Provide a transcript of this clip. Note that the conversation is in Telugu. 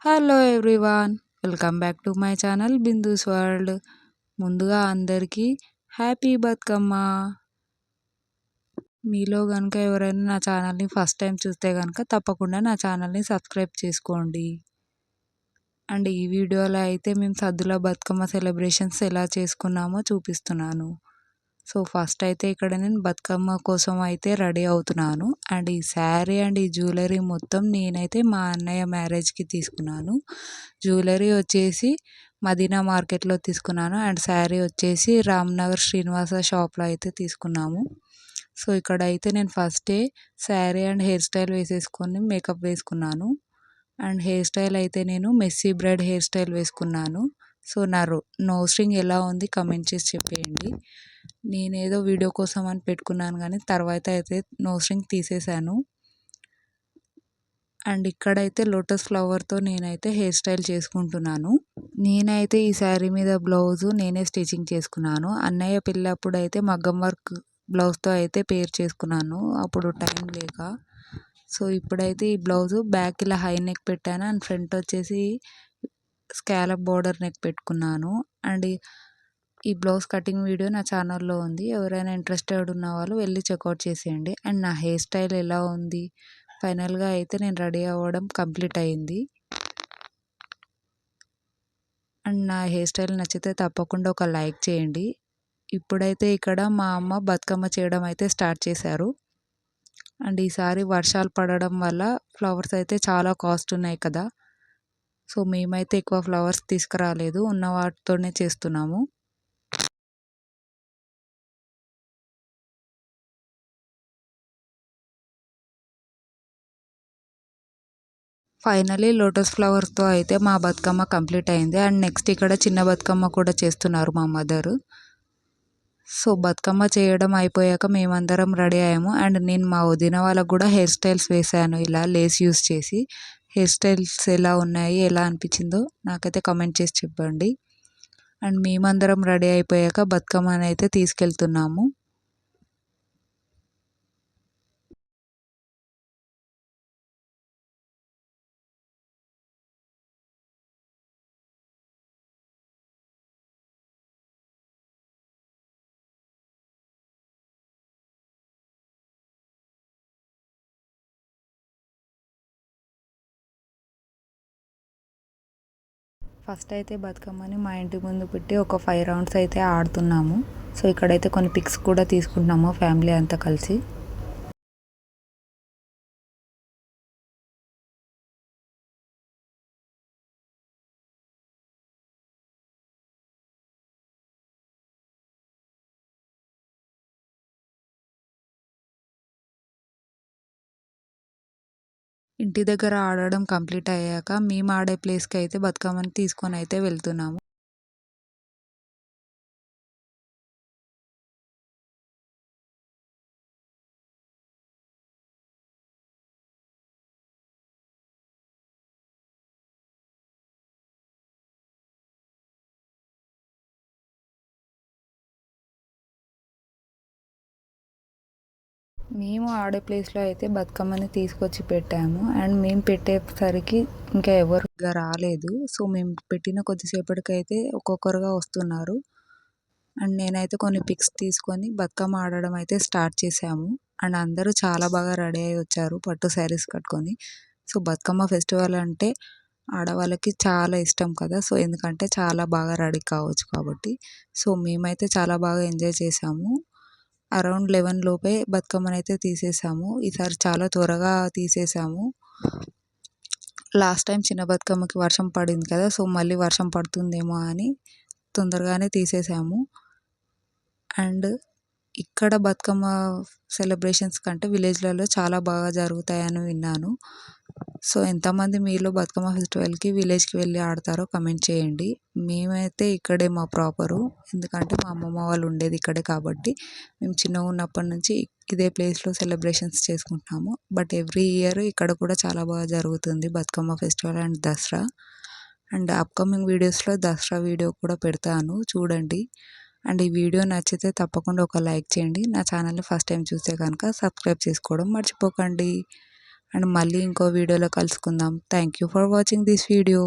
Hello everyone, welcome back to my channel Bindu's world. ముందుగా అందరికీ హ్యాపీ బతుకమ్మ. మీలో కనుక ఎవరైనా నా ఛానల్ని ఫస్ట్ టైం చూస్తే కనుక తప్పకుండా నా ఛానల్ని సబ్స్క్రైబ్ చేసుకోండి. అండ్ ఈ వీడియోలో అయితే మేము సద్దుల బతుకమ్మ సెలబ్రేషన్స్ ఎలా చేసుకున్నామో చూపిస్తున్నాను. సో ఫస్ట్ అయితే ఇక్కడ నేను బతుకమ్మ కోసం అయితే రెడీ అవుతున్నాను. అండ్ ఈ శారీ అండ్ ఈ జ్యువెలరీ మొత్తం నేనైతే మా అన్నయ్య మ్యారేజ్కి తీసుకున్నాను. జ్యువెలరీ వచ్చేసి మదీనా మార్కెట్లో తీసుకున్నాను. అండ్ శారీ వచ్చేసి రామ్నగర్ శ్రీనివాస షాప్లో అయితే తీసుకున్నాము. సో ఇక్కడైతే నేను ఫస్టే శారీ అండ్ హెయిర్ స్టైల్ వేసేసుకొని మేకప్ వేసుకున్నాను. అండ్ హెయిర్ స్టైల్ అయితే నేను మెస్సీ బ్రైడ్ హెయిర్ స్టైల్ వేసుకున్నాను. సో నా నోస్ రింగ్ ఎలా ఉంది కమెంట్ చేసి చెప్పేయండి. నేనేదో వీడియో కోసం అని పెట్టుకున్నాను కానీ తర్వాత అయితే నోస్ రింగ్ తీసేసాను. అండ్ ఇక్కడైతే లోటస్ ఫ్లవర్తో నేనైతే హెయిర్ స్టైల్ చేసుకుంటున్నాను. నేనైతే ఈ శారీ మీద బ్లౌజు నేనే స్టిచ్చింగ్ చేసుకున్నాను. అన్నయ్య పెళ్ళప్పుడు అయితే మగ్గం వర్క్ బ్లౌజ్తో అయితే పేర్ చేసుకున్నాను అప్పుడు టైం లేక. సో ఇప్పుడైతే ఈ బ్లౌజు బ్యాక్ ఇలా హై నెక్ పెట్టాను. అండ్ ఫ్రంట్ వచ్చేసి స్కాలప్ బోర్డర్ నెక్ పెట్టుకున్నాను. అండ్ ఈ బ్లౌజ్ కటింగ్ వీడియో నా ఛానల్లో ఉంది, ఎవరైనా ఇంట్రెస్టెడ్ ఉన్న వాళ్ళు వెళ్ళి చెక్అవుట్ చేసేయండి. అండ్ నా హెయిర్ స్టైల్ ఎలా ఉంది, ఫైనల్గా అయితే నేను రెడీ అవ్వడం కంప్లీట్ అయింది. అండ్ నా హెయిర్ స్టైల్ నచ్చితే తప్పకుండా ఒక లైక్ చేయండి. ఇప్పుడైతే ఇక్కడ మా అమ్మ బతుకమ్మ చేయడం అయితే స్టార్ట్ చేశారు. అండ్ ఈసారి వర్షాలు పడడం వల్ల ఫ్లవర్స్ అయితే చాలా కాస్ట్ ఉన్నాయి కదా. సో మేమైతే ఎక్కువ ఫ్లవర్స్ తీసుకురాలేదు, ఉన్న వాటితోనే చేస్తున్నాము. ఫైనలీ లోటస్ ఫ్లవర్స్తో అయితే మా బతుకమ్మ కంప్లీట్ అయింది. అండ్ నెక్స్ట్ ఇక్కడ చిన్న బతుకమ్మ కూడా చేస్తున్నారు మా మదరు. సో బతుకమ్మ చేయడం అయిపోయాక మేమందరం రెడీ అయ్యాము. అండ్ నేను మా వదిన వాళ్ళకు కూడా హెయిర్ స్టైల్స్ వేసాను ఇలా లేస్ యూస్ చేసి. హెయిర్ స్టైల్స్ ఎలా ఉన్నాయి, ఎలా అనిపించిందో నాకైతే కమెంట్ చేసి చెప్పండి. అండ్ మేమందరం రెడీ అయిపోయాక బతుకమ్మని అయితే తీసుకెళ్తున్నాము. ఫస్ట్ అయితే బతుకమ్మని మా ఇంటి ముందు పెట్టి ఒక 5 రౌండ్స్ అయితే ఆడుతున్నాము. సో ఇక్కడైతే కొన్ని పిక్స్ కూడా తీసుకుంటున్నాము ఫ్యామిలీ అంతా కలిసి. ఇంటి దగ్గర ఆడడం కంప్లీట్ అయ్యాక మేము ఆడే ప్లేస్కి అయితే బతుకమ్మని తీసుకొని అయితే వెళ్తున్నాము. మేము ఆడే ప్లేస్లో అయితే బతుకమ్మని తీసుకొచ్చి పెట్టాము. అండ్ మేము పెట్టేసరికి ఇంకా ఎవరు రాలేదు. సో మేము పెట్టిన కొద్దిసేపటికైతే ఒక్కొక్కరుగా వస్తున్నారు. అండ్ నేనైతే కొన్ని పిక్స్ తీసుకొని బతుకమ్మ ఆడడం అయితే స్టార్ట్ చేసాము. అండ్ అందరూ చాలా బాగా రెడీ అయ్యి వచ్చారు పట్టు శారీస్ కట్టుకొని. సో బతుకమ్మ ఫెస్టివల్ అంటే ఆడవాళ్ళకి చాలా ఇష్టం కదా. సో ఎందుకంటే చాలా బాగా రెడీ కావచ్చు కాబట్టి. సో మేమైతే చాలా బాగా ఎంజాయ్ చేసాము. అరౌండ్ 11 లోపే బతుకమ్మని అయితే తీసేసాము. ఈసారి చాలా త్వరగా తీసేసాము. లాస్ట్ టైం చిన్న బతుకమ్మకి వర్షం పడింది కదా. సో మళ్ళీ వర్షం పడుతుందేమో అని తొందరగానే తీసేసాము. అండ్ ఇక్కడ బతుకమ్మ సెలబ్రేషన్స్ కంటే విలేజ్లలో చాలా బాగా జరుగుతాయని విన్నాను. సో ఎంతమంది మీలో బతుకమ్మ ఫెస్టివల్కి విలేజ్కి వెళ్ళి ఆడతారో కమెంట్ చేయండి. మేమైతే ఇక్కడే మా ప్రాపరు, ఎందుకంటే మా అమ్మమ్మ వాళ్ళు ఉండేది ఇక్కడే కాబట్టి మేము చిన్నగా ఉన్నప్పటి నుంచి ఇదే ప్లేస్లో సెలబ్రేషన్స్ చేసుకుంటున్నాము. బట్ ఎవ్రీ ఇయర్ ఇక్కడ కూడా చాలా బాగా జరుగుతుంది Bathukamma festival and Dasara. And upcoming వీడియోస్లో దసరా వీడియో కూడా పెడతాను, చూడండి. అండ్ ఈ వీడియో నచ్చితే తప్పకుండా ఒక లైక్ చేయండి. నా ఛానల్ని ఫస్ట్ టైం చూస్తే కనుక సబ్స్క్రైబ్ చేసుకోవడం మర్చిపోకండి. అండ్ మళ్ళీ ఇంకో వీడియోలో కలుసుకుందాం. Thank you for watching this video.